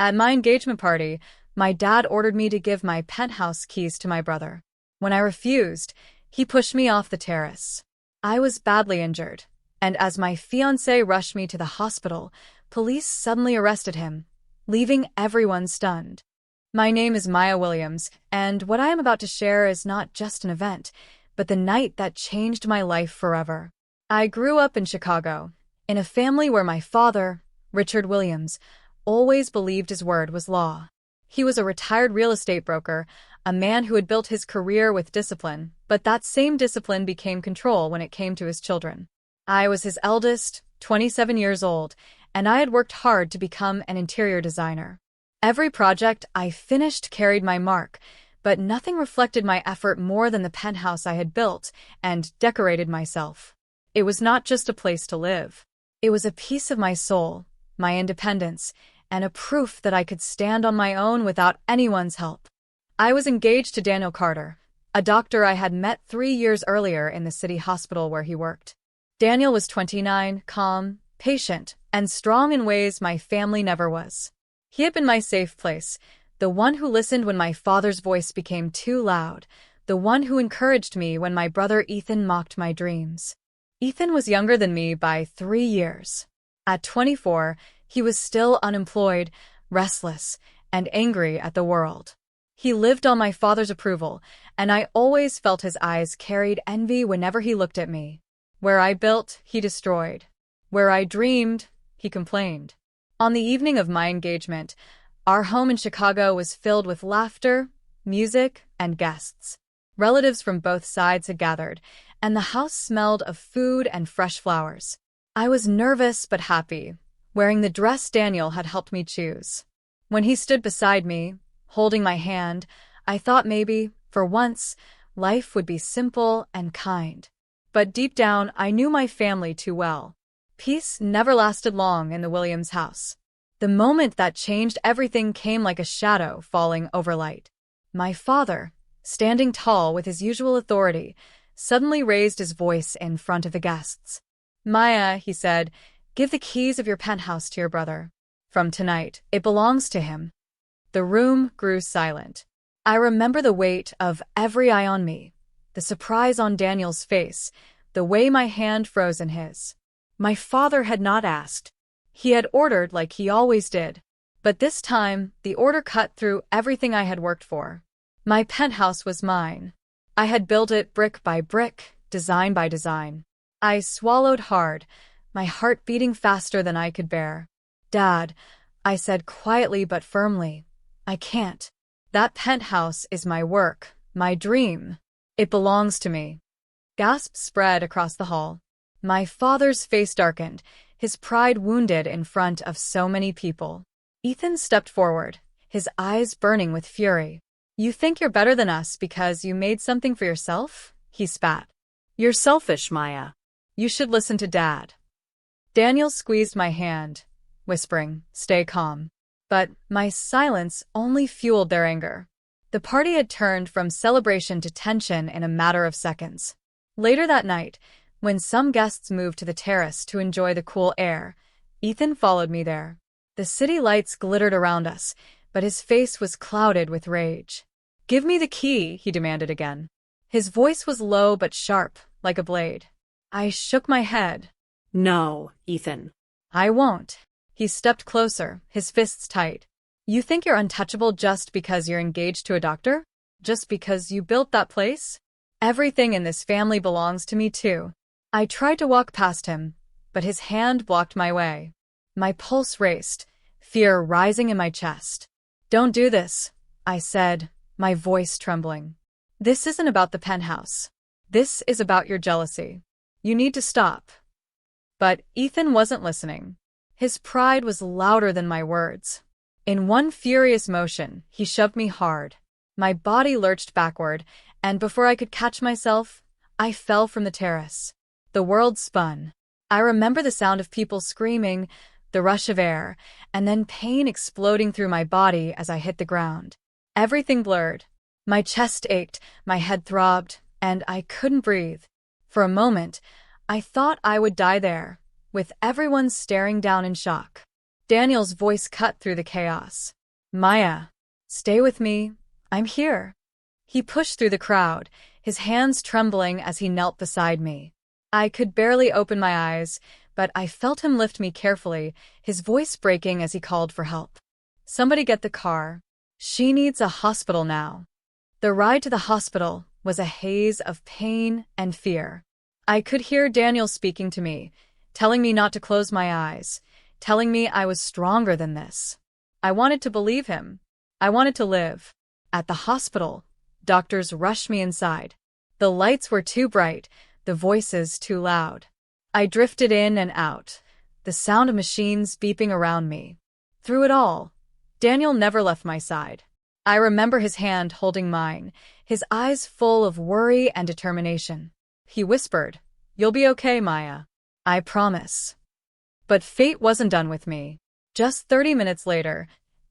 At my engagement party, my dad ordered me to give my penthouse keys to my brother. When I refused, he pushed me off the terrace. I was badly injured, and as my fiancé rushed me to the hospital, police suddenly arrested him, leaving everyone stunned. My name is Maya Williams, and what I am about to share is not just an event, but the night that changed my life forever. I grew up in Chicago, in a family where my father, Richard Williams, always believed his word was law. He was a retired real estate broker, a man who had built his career with discipline, but that same discipline became control when it came to his children. I was his eldest, 27 years old, and I had worked hard to become an interior designer. Every project I finished carried my mark, but nothing reflected my effort more than the penthouse I had built and decorated myself. It was not just a place to live. It was a piece of my soul, my independence, and a proof that I could stand on my own without anyone's help. I was engaged to Daniel Carter, a doctor I had met 3 years earlier in the city hospital where he worked. Daniel was 29, calm, patient, and strong in ways my family never was. He had been my safe place, the one who listened when my father's voice became too loud, the one who encouraged me when my brother Ethan mocked my dreams. Ethan was younger than me by 3 years. At 24, he was still unemployed, restless, and angry at the world. He lived on my father's approval, and I always felt his eyes carried envy whenever he looked at me. Where I built, he destroyed. Where I dreamed, he complained. On the evening of my engagement, our home in Chicago was filled with laughter, music, and guests. Relatives from both sides had gathered, and the house smelled of food and fresh flowers. I was nervous but happy, wearing the dress Daniel had helped me choose. When he stood beside me, holding my hand, I thought maybe, for once, life would be simple and kind. But deep down, I knew my family too well. Peace never lasted long in the Williams house. The moment that changed everything came like a shadow falling over light. My father, standing tall with his usual authority, suddenly raised his voice in front of the guests. "Maya," he said, "give the keys of your penthouse to your brother. From tonight, it belongs to him." The room grew silent. I remember the weight of every eye on me, the surprise on Daniel's face, the way my hand froze in his. My father had not asked. He had ordered like he always did. But this time, the order cut through everything I had worked for. My penthouse was mine. I had built it brick by brick, design by design. I swallowed hard, my heart beating faster than I could bear. "Dad," I said quietly but firmly, "I can't. That penthouse is my work, my dream. It belongs to me." Gasps spread across the hall. My father's face darkened, his pride wounded in front of so many people. Ethan stepped forward, his eyes burning with fury. "You think you're better than us because you made something for yourself?" he spat. "You're selfish, Maya. You should listen to Dad." Daniel squeezed my hand, whispering, "Stay calm." But my silence only fueled their anger. The party had turned from celebration to tension in a matter of seconds. Later that night, when some guests moved to the terrace to enjoy the cool air, Ethan followed me there. The city lights glittered around us, but his face was clouded with rage. "Give me the key," he demanded again. His voice was low but sharp, like a blade. I shook my head. "No, Ethan." "I won't." He stepped closer, his fists tight. "You think you're untouchable just because you're engaged to a doctor? Just because you built that place? Everything in this family belongs to me too." I tried to walk past him, but his hand blocked my way. My pulse raced, fear rising in my chest. "Don't do this," I said, my voice trembling. "This isn't about the penthouse. This is about your jealousy. You need to stop." But Ethan wasn't listening. His pride was louder than my words. In one furious motion, he shoved me hard. My body lurched backward, and before I could catch myself, I fell from the terrace. The world spun. I remember the sound of people screaming, the rush of air, and then pain exploding through my body as I hit the ground. Everything blurred. My chest ached, my head throbbed, and I couldn't breathe. For a moment, I thought I would die there, with everyone staring down in shock. Daniel's voice cut through the chaos. Maya, stay with me. I'm here. He pushed through the crowd, his hands trembling as he knelt beside me. I could barely open my eyes, but I felt him lift me carefully, his voice breaking as he called for help. Somebody get the car. She needs a hospital now. The ride to the hospital was a haze of pain and fear. I could hear Daniel speaking to me, telling me not to close my eyes, telling me I was stronger than this. I wanted to believe him. I wanted to live. At the hospital, doctors rushed me inside. The lights were too bright, the voices too loud. I drifted in and out, the sound of machines beeping around me. Through it all, Daniel never left my side. I remember his hand holding mine, his eyes full of worry and determination. He whispered, "You'll be okay, Maya. I promise." But fate wasn't done with me. Just 30 minutes later,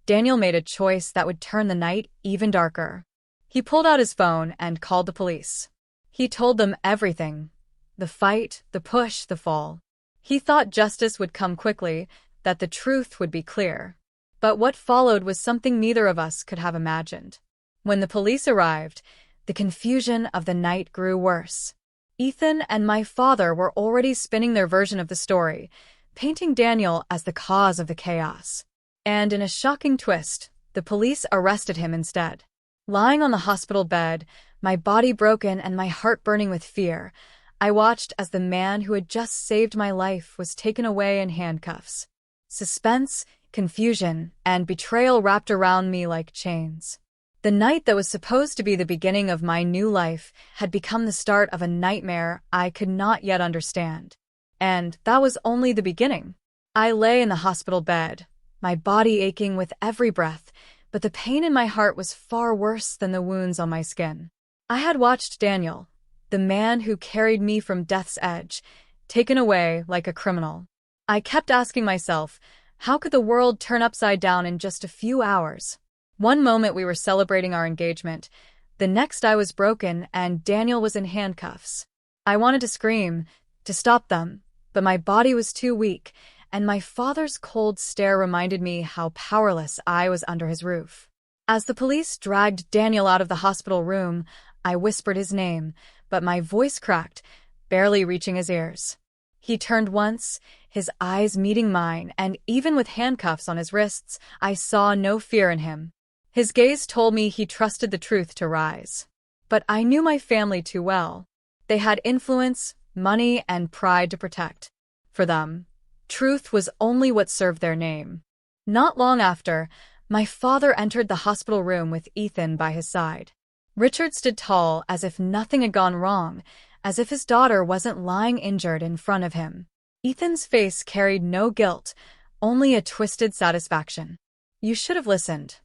Daniel made a choice that would turn the night even darker. He pulled out his phone and called the police. He told them everything. The fight, the push, the fall. He thought justice would come quickly, that the truth would be clear. But what followed was something neither of us could have imagined. When the police arrived, the confusion of the night grew worse. Ethan and my father were already spinning their version of the story, painting Daniel as the cause of the chaos. And in a shocking twist, the police arrested him instead. Lying on the hospital bed, my body broken and my heart burning with fear, I watched as the man who had just saved my life was taken away in handcuffs. Suspense, confusion, and betrayal wrapped around me like chains. The night that was supposed to be the beginning of my new life had become the start of a nightmare I could not yet understand. And that was only the beginning. I lay in the hospital bed, my body aching with every breath, but the pain in my heart was far worse than the wounds on my skin. I had watched Daniel, the man who carried me from death's edge, taken away like a criminal. I kept asking myself, how could the world turn upside down in just a few hours? One moment we were celebrating our engagement, the next I was broken and Daniel was in handcuffs. I wanted to scream, to stop them, but my body was too weak, and my father's cold stare reminded me how powerless I was under his roof. As the police dragged Daniel out of the hospital room, I whispered his name, but my voice cracked, barely reaching his ears. He turned once, his eyes meeting mine, and even with handcuffs on his wrists, I saw no fear in him. His gaze told me he trusted the truth to rise. But I knew my family too well. They had influence, money, and pride to protect. For them, truth was only what served their name. Not long after, my father entered the hospital room with Ethan by his side. Richard stood tall as if nothing had gone wrong, as if his daughter wasn't lying injured in front of him. Ethan's face carried no guilt, only a twisted satisfaction. "You should have listened,"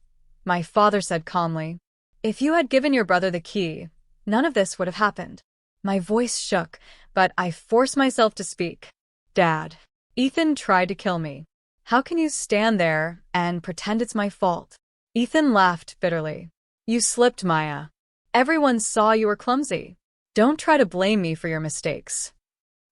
my father said calmly. "If you had given your brother the key, none of this would have happened." My voice shook, but I forced myself to speak. "Dad, Ethan tried to kill me. How can you stand there and pretend it's my fault?" Ethan laughed bitterly. "You slipped, Maya. Everyone saw you were clumsy. Don't try to blame me for your mistakes."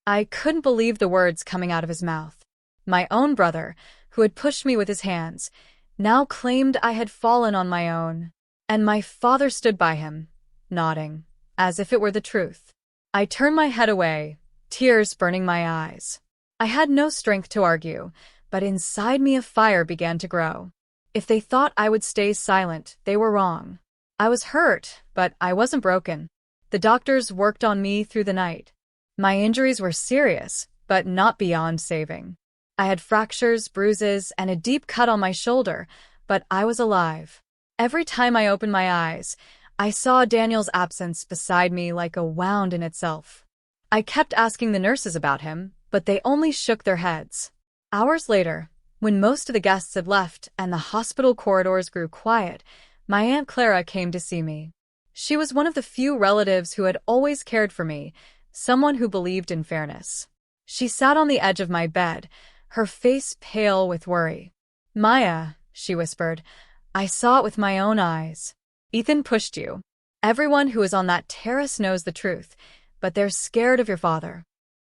I couldn't believe the words coming out of his mouth. My own brother, who had pushed me with his hands, now claimed I had fallen on my own. And my father stood by him, nodding, as if it were the truth. I turned my head away, tears burning my eyes. I had no strength to argue, but inside me a fire began to grow. If they thought I would stay silent, they were wrong. I was hurt, but I wasn't broken. The doctors worked on me through the night. My injuries were serious, but not beyond saving. I had fractures, bruises, and a deep cut on my shoulder, but I was alive. Every time I opened my eyes, I saw Daniel's absence beside me like a wound in itself. I kept asking the nurses about him, but they only shook their heads. Hours later, when most of the guests had left and the hospital corridors grew quiet, my Aunt Clara came to see me. She was one of the few relatives who had always cared for me, someone who believed in fairness. She sat on the edge of my bed, her face pale with worry. "Maya," she whispered, "I saw it with my own eyes. Ethan pushed you. Everyone who is on that terrace knows the truth, but they're scared of your father."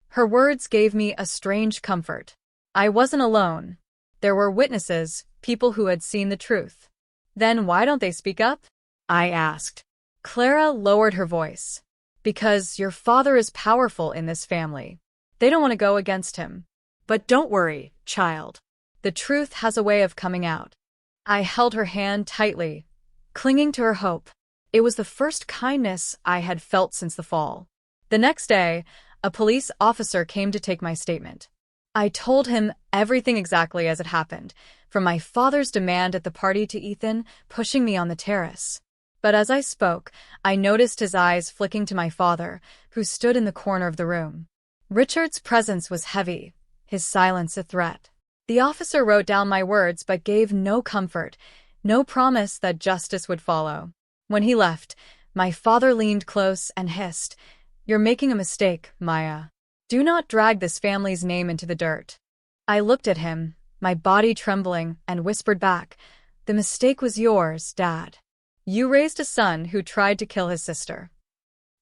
Her words gave me a strange comfort. I wasn't alone. There were witnesses, people who had seen the truth. Then why don't they speak up? I asked. Clara lowered her voice. Because your father is powerful in this family. They don't want to go against him. But don't worry, child. The truth has a way of coming out. I held her hand tightly, clinging to her hope. It was the first kindness I had felt since the fall. The next day, a police officer came to take my statement. I told him everything exactly as it happened, from my father's demand at the party to Ethan pushing me on the terrace. But as I spoke, I noticed his eyes flicking to my father, who stood in the corner of the room. Richard's presence was heavy, his silence a threat. The officer wrote down my words but gave no comfort, no promise that justice would follow. When he left, my father leaned close and hissed, "You're making a mistake, Maya. Do not drag this family's name into the dirt." I looked at him, my body trembling, and whispered back, "The mistake was yours, Dad. You raised a son who tried to kill his sister."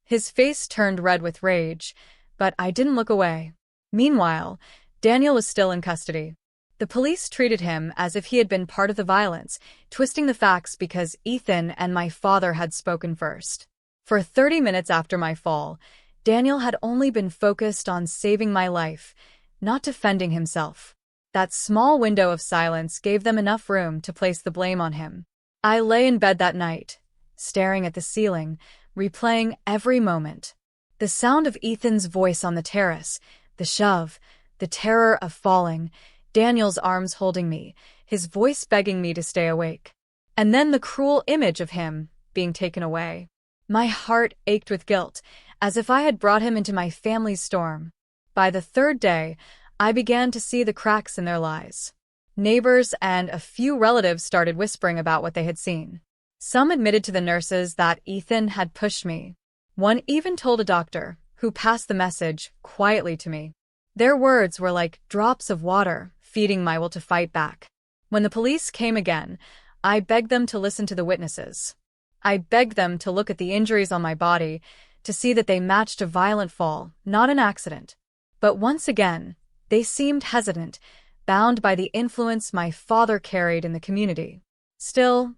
His face turned red with rage, but I didn't look away. Meanwhile, Daniel was still in custody. The police treated him as if he had been part of the violence, twisting the facts because Ethan and my father had spoken first. For 30 minutes after my fall, Daniel had only been focused on saving my life, not defending himself. That small window of silence gave them enough room to place the blame on him. I lay in bed that night, staring at the ceiling, replaying every moment. The sound of Ethan's voice on the terrace, the shove, the terror of falling, Daniel's arms holding me, his voice begging me to stay awake. And then the cruel image of him being taken away. My heart ached with guilt, as if I had brought him into my family's storm. By the third day, I began to see the cracks in their lies. Neighbors and a few relatives started whispering about what they had seen. Some admitted to the nurses that Ethan had pushed me. One even told a doctor, who passed the message quietly to me. Their words were like drops of water, feeding my will to fight back. When the police came again, I begged them to listen to the witnesses. I begged them to look at the injuries on my body, to see that they matched a violent fall, not an accident. But once again, they seemed hesitant, bound by the influence my father carried in the community. Still,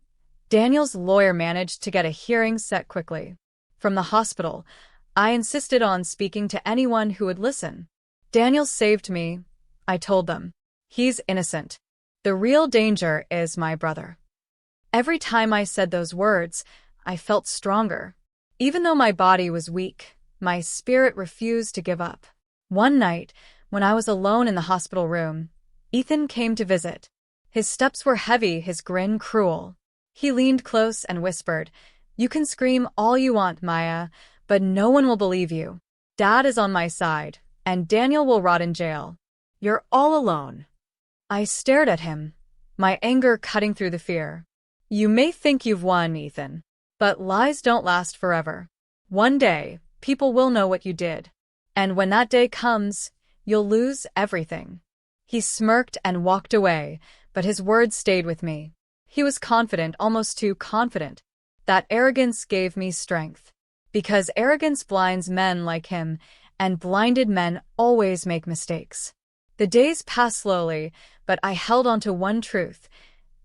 Daniel's lawyer managed to get a hearing set quickly. From the hospital, I insisted on speaking to anyone who would listen. "Daniel saved me," I told them. "He's innocent. The real danger is my brother." Every time I said those words, I felt stronger. Even though my body was weak, my spirit refused to give up. One night, when I was alone in the hospital room, Ethan came to visit. His steps were heavy, his grin cruel. He leaned close and whispered, "You can scream all you want, Maya, but no one will believe you. Dad is on my side, and Daniel will rot in jail. You're all alone." I stared at him, my anger cutting through the fear. "You may think you've won, Ethan, but lies don't last forever. One day, people will know what you did. And when that day comes, you'll lose everything." He smirked and walked away, but his words stayed with me. He was confident, almost too confident. That arrogance gave me strength. Because arrogance blinds men like him, and blinded men always make mistakes. The days passed slowly, but I held on to one truth.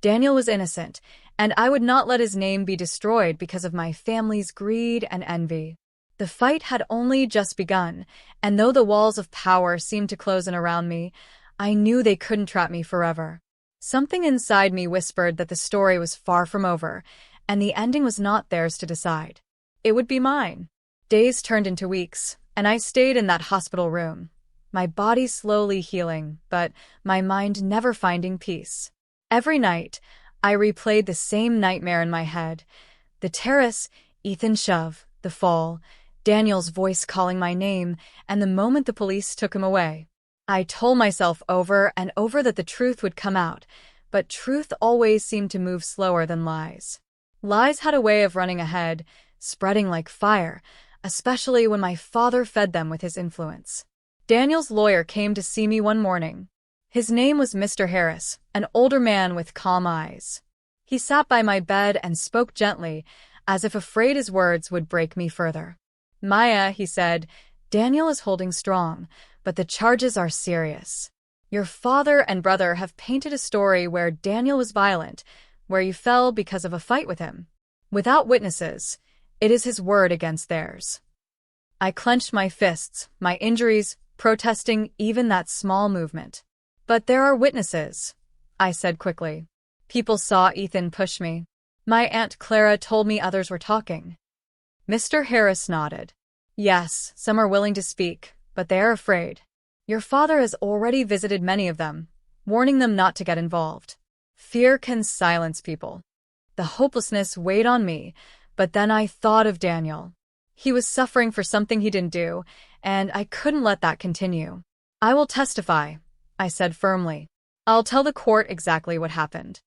Daniel was innocent, and I would not let his name be destroyed because of my family's greed and envy. The fight had only just begun, and though the walls of power seemed to close in around me, I knew they couldn't trap me forever. Something inside me whispered that the story was far from over, and the ending was not theirs to decide. It would be mine. Days turned into weeks, and I stayed in that hospital room, my body slowly healing, but my mind never finding peace. Every night, I replayed the same nightmare in my head. The terrace, Ethan's shove, the fall, Daniel's voice calling my name, and the moment the police took him away. I told myself over and over that the truth would come out, but truth always seemed to move slower than lies. Lies had a way of running ahead, spreading like fire, especially when my father fed them with his influence. Daniel's lawyer came to see me one morning. His name was Mr. Harris, an older man with calm eyes. He sat by my bed and spoke gently, as if afraid his words would break me further. "Maya," he said, "Daniel is holding strong, but the charges are serious. Your father and brother have painted a story where Daniel was violent, where you fell because of a fight with him. Without witnesses, it is his word against theirs. I clenched my fists, my injuries, protesting even that small movement. But there are witnesses, I said quickly. People saw Ethan push me. My Aunt Clara told me others were talking. Mr. Harris nodded. Yes, some are willing to speak, but they are afraid. Your father has already visited many of them, warning them not to get involved. Fear can silence people. The hopelessness weighed on me, but then I thought of Daniel. He was suffering for something he didn't do, and I couldn't let that continue. I will testify, I said firmly. I'll tell the court exactly what happened.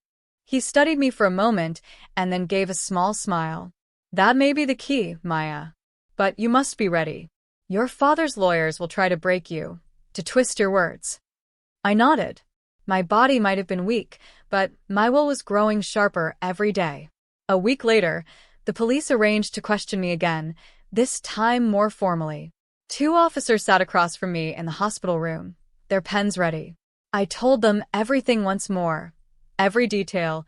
He studied me for a moment and then gave a small smile. That may be the key, Maya. But you must be ready. Your father's lawyers will try to break you, to twist your words. I nodded. My body might have been weak, but my will was growing sharper every day. A week later, the police arranged to question me again, this time more formally. 2 officers sat across from me in the hospital room, their pens ready. I told them everything once more, every detail,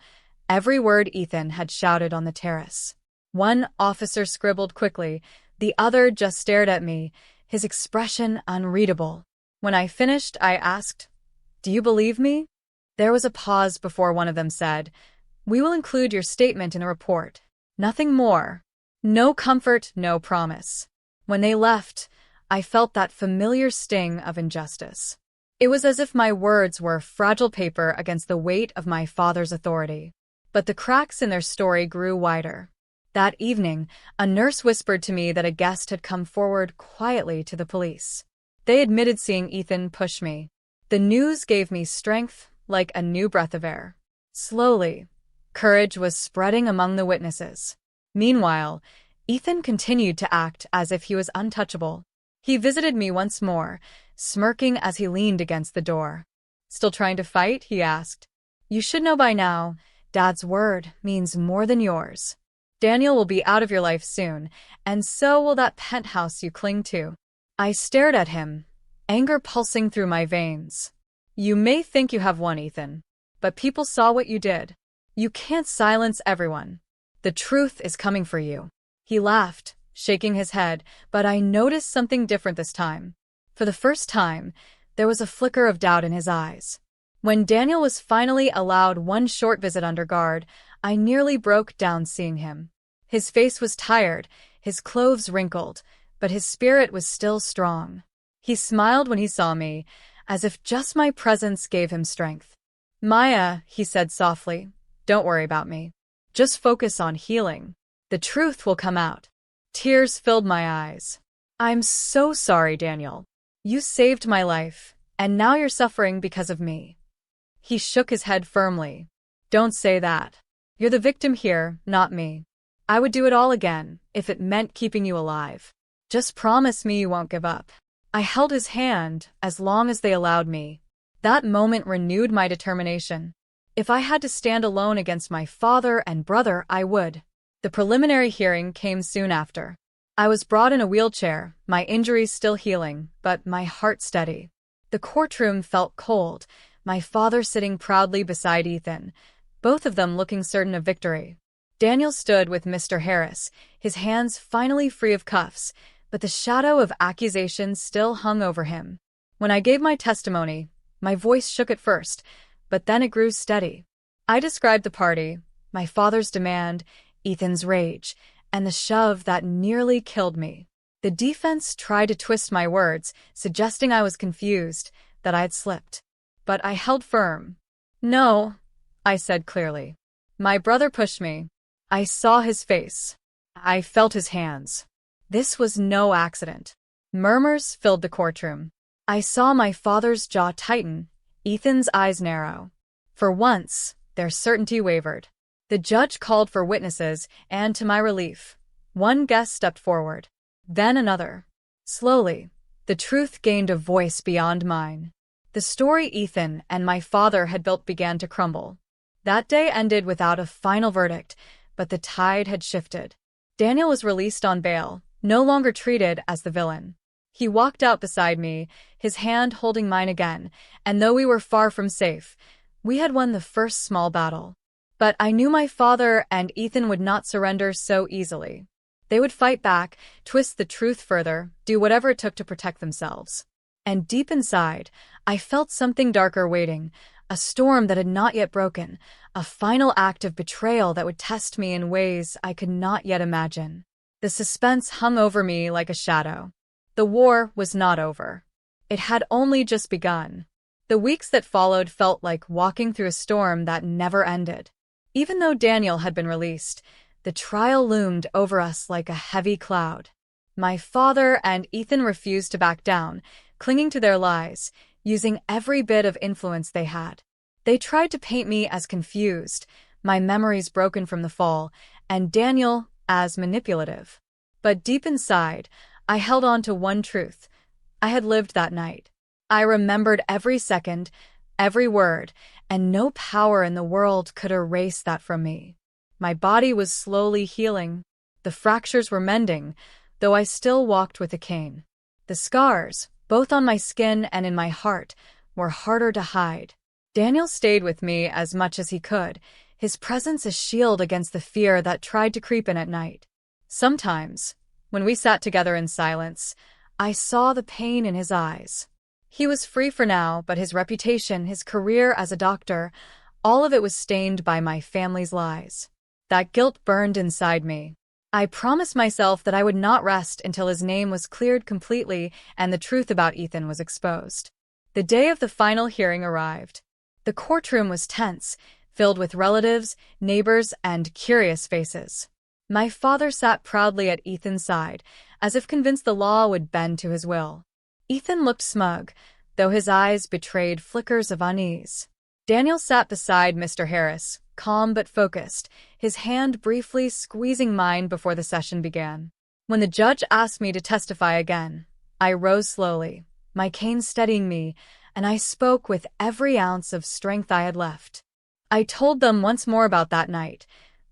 every word Ethan had shouted on the terrace. One officer scribbled quickly, the other just stared at me, his expression unreadable. When I finished, I asked, "Do you believe me?" There was a pause before one of them said, "We will include your statement in the report. Nothing more. No comfort, no promise." When they left, I felt that familiar sting of injustice. It was as if my words were fragile paper against the weight of my father's authority. But the cracks in their story grew wider. That evening, a nurse whispered to me that a guest had come forward quietly to the police. They admitted seeing Ethan push me. The news gave me strength, like a new breath of air. Slowly, courage was spreading among the witnesses. Meanwhile, Ethan continued to act as if he was untouchable. He visited me once more, smirking as he leaned against the door. "Still trying to fight?" he asked. "You should know by now, Dad's word means more than yours. Daniel will be out of your life soon, and so will that penthouse you cling to." I stared at him, anger pulsing through my veins. "You may think you have won, Ethan, but people saw what you did. You can't silence everyone. The truth is coming for you." He laughed, shaking his head, but I noticed something different this time. For the first time, there was a flicker of doubt in his eyes. When Daniel was finally allowed one short visit under guard, I nearly broke down seeing him. His face was tired, his clothes wrinkled, but his spirit was still strong. He smiled when he saw me, as if just my presence gave him strength. "Maya," he said softly, "don't worry about me. Just focus on healing. The truth will come out." Tears filled my eyes. "I'm so sorry, Daniel. You saved my life, and now you're suffering because of me." He shook his head firmly. "Don't say that. You're the victim here, not me. I would do it all again, if it meant keeping you alive. Just promise me you won't give up." I held his hand as long as they allowed me. That moment renewed my determination. If I had to stand alone against my father and brother, I would. The preliminary hearing came soon after. I was brought in a wheelchair, my injuries still healing, but my heart steady. The courtroom felt cold, my father sitting proudly beside Ethan, both of them looking certain of victory. Daniel stood with Mr. Harris, his hands finally free of cuffs, but the shadow of accusation still hung over him. When I gave my testimony, my voice shook at first, but then it grew steady. I described the party, my father's demand, Ethan's rage, and the shove that nearly killed me. The defense tried to twist my words, suggesting I was confused, that I had slipped. But I held firm. "No," I said clearly. "My brother pushed me. I saw his face. I felt his hands. This was no accident." Murmurs filled the courtroom. I saw my father's jaw tighten, Ethan's eyes narrow. For once, their certainty wavered. The judge called for witnesses, and to my relief, one guest stepped forward. Then another. Slowly, the truth gained a voice beyond mine. The story Ethan and my father had built began to crumble. That day ended without a final verdict, but the tide had shifted. Daniel was released on bail, no longer treated as the villain. He walked out beside me, his hand holding mine again, and though we were far from safe, we had won the first small battle. But I knew my father and Ethan would not surrender so easily. They would fight back, twist the truth further, do whatever it took to protect themselves. And deep inside, I felt something darker waiting, a storm that had not yet broken, a final act of betrayal that would test me in ways I could not yet imagine. The suspense hung over me like a shadow. The war was not over. It had only just begun. The weeks that followed felt like walking through a storm that never ended. Even though Daniel had been released, the trial loomed over us like a heavy cloud. My father and Ethan refused to back down, clinging to their lies, using every bit of influence they had. They tried to paint me as confused, my memories broken from the fall, and Daniel as manipulative. But deep inside, I held on to one truth. I had lived that night. I remembered every second, every word, and no power in the world could erase that from me. My body was slowly healing. The fractures were mending, though I still walked with a cane. The scars, both on my skin and in my heart, were harder to hide. Daniel stayed with me as much as he could, his presence a shield against the fear that tried to creep in at night. Sometimes, when we sat together in silence, I saw the pain in his eyes. He was free for now, but his reputation, his career as a doctor, all of it was stained by my family's lies. That guilt burned inside me. I promised myself that I would not rest until his name was cleared completely and the truth about Ethan was exposed. The day of the final hearing arrived. The courtroom was tense, filled with relatives, neighbors, and curious faces. My father sat proudly at Ethan's side, as if convinced the law would bend to his will. Ethan looked smug, though his eyes betrayed flickers of unease. Daniel sat beside Mr. Harris, calm but focused, his hand briefly squeezing mine before the session began. When the judge asked me to testify again, I rose slowly, my cane steadying me, and I spoke with every ounce of strength I had left. I told them once more about that night,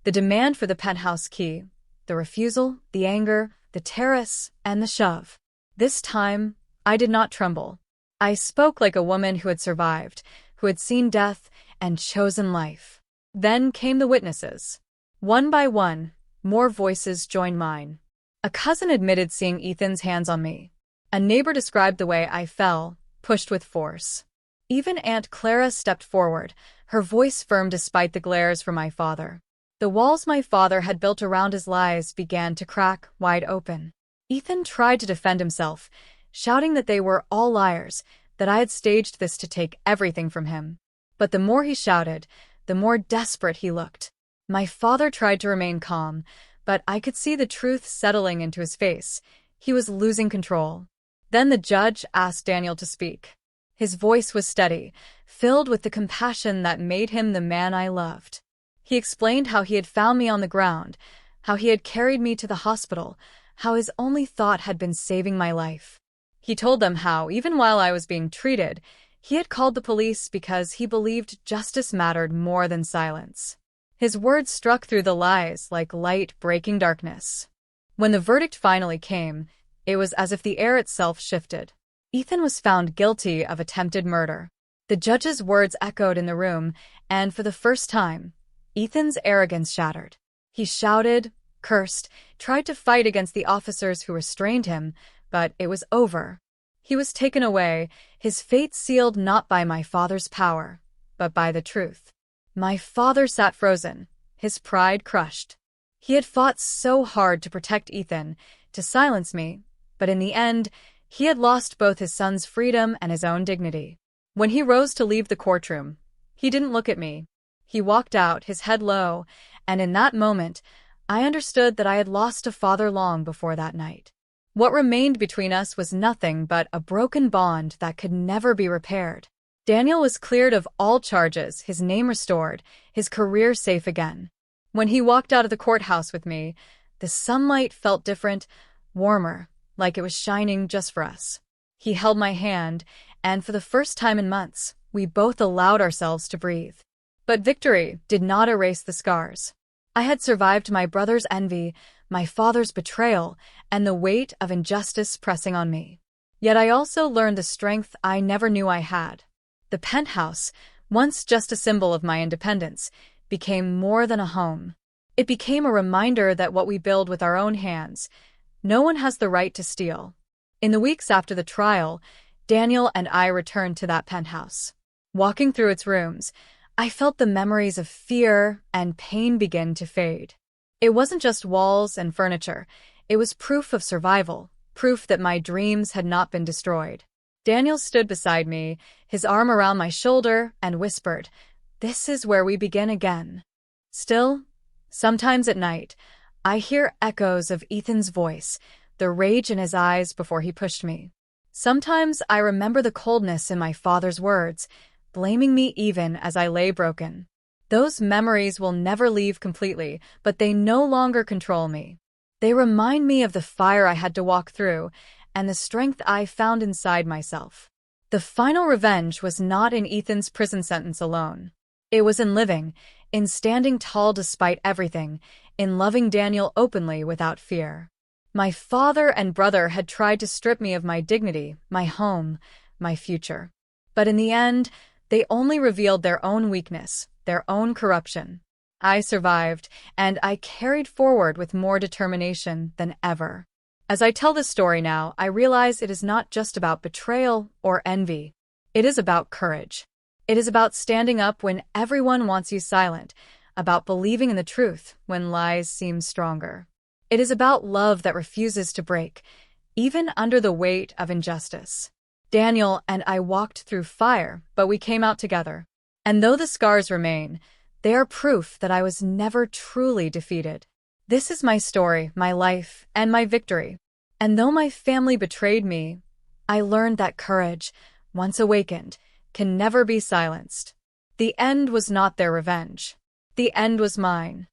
the demand for the penthouse key, the refusal, the anger, the terrace, and the shove. This time, I did not tremble. I spoke like a woman who had survived, who had seen death and chosen life. Then came the witnesses. One by one, more voices joined mine. A cousin admitted seeing Ethan's hands on me. A neighbor described the way I fell, pushed with force. Even Aunt Clara stepped forward, her voice firm despite the glares from my father. The walls my father had built around his lies began to crack wide open. Ethan tried to defend himself, shouting that they were all liars, that I had staged this to take everything from him. But the more he shouted, the more desperate he looked. My father tried to remain calm, but I could see the truth settling into his face. He was losing control. Then the judge asked Daniel to speak. His voice was steady, filled with the compassion that made him the man I loved. He explained how he had found me on the ground, how he had carried me to the hospital, how his only thought had been saving my life. He told them how, even while I was being treated, he had called the police because he believed justice mattered more than silence. His words struck through the lies like light breaking darkness. When the verdict finally came, it was as if the air itself shifted. Ethan was found guilty of attempted murder. The judge's words echoed in the room, and for the first time, Ethan's arrogance shattered. He shouted, cursed, tried to fight against the officers who restrained him, but it was over. He was taken away, his fate sealed not by my father's power, but by the truth. My father sat frozen, his pride crushed. He had fought so hard to protect Ethan, to silence me, but in the end, he had lost both his son's freedom and his own dignity. When he rose to leave the courtroom, he didn't look at me. He walked out, his head low, and in that moment, I understood that I had lost a father long before that night. What remained between us was nothing but a broken bond that could never be repaired. Daniel was cleared of all charges, his name restored, his career safe again. When he walked out of the courthouse with me, the sunlight felt different, warmer, like it was shining just for us. He held my hand, and for the first time in months, we both allowed ourselves to breathe. But victory did not erase the scars. I had survived my brother's envy, my father's betrayal, and the weight of injustice pressing on me. Yet I also learned the strength I never knew I had. The penthouse, once just a symbol of my independence, became more than a home. It became a reminder that what we build with our own hands, no one has the right to steal. In the weeks after the trial, Daniel and I returned to that penthouse. Walking through its rooms, I felt the memories of fear and pain begin to fade. It wasn't just walls and furniture, it was proof of survival, proof that my dreams had not been destroyed. Daniel stood beside me, his arm around my shoulder, and whispered, "This is where we begin again." Still, sometimes at night, I hear echoes of Ethan's voice, the rage in his eyes before he pushed me. Sometimes I remember the coldness in my father's words, blaming me even as I lay broken. Those memories will never leave completely, but they no longer control me. They remind me of the fire I had to walk through and the strength I found inside myself. The final revenge was not in Ethan's prison sentence alone. It was in living, in standing tall despite everything, in loving Daniel openly without fear. My father and brother had tried to strip me of my dignity, my home, my future. But in the end, they only revealed their own weakness, their own corruption. I survived, and I carried forward with more determination than ever. As I tell this story now, I realize it is not just about betrayal or envy. It is about courage. It is about standing up when everyone wants you silent, about believing in the truth when lies seem stronger. It is about love that refuses to break, even under the weight of injustice. Daniel and I walked through fire, but we came out together. And though the scars remain, they are proof that I was never truly defeated. This is my story, my life, and my victory. And though my family betrayed me, I learned that courage, once awakened, can never be silenced. The end was not their revenge. The end was mine.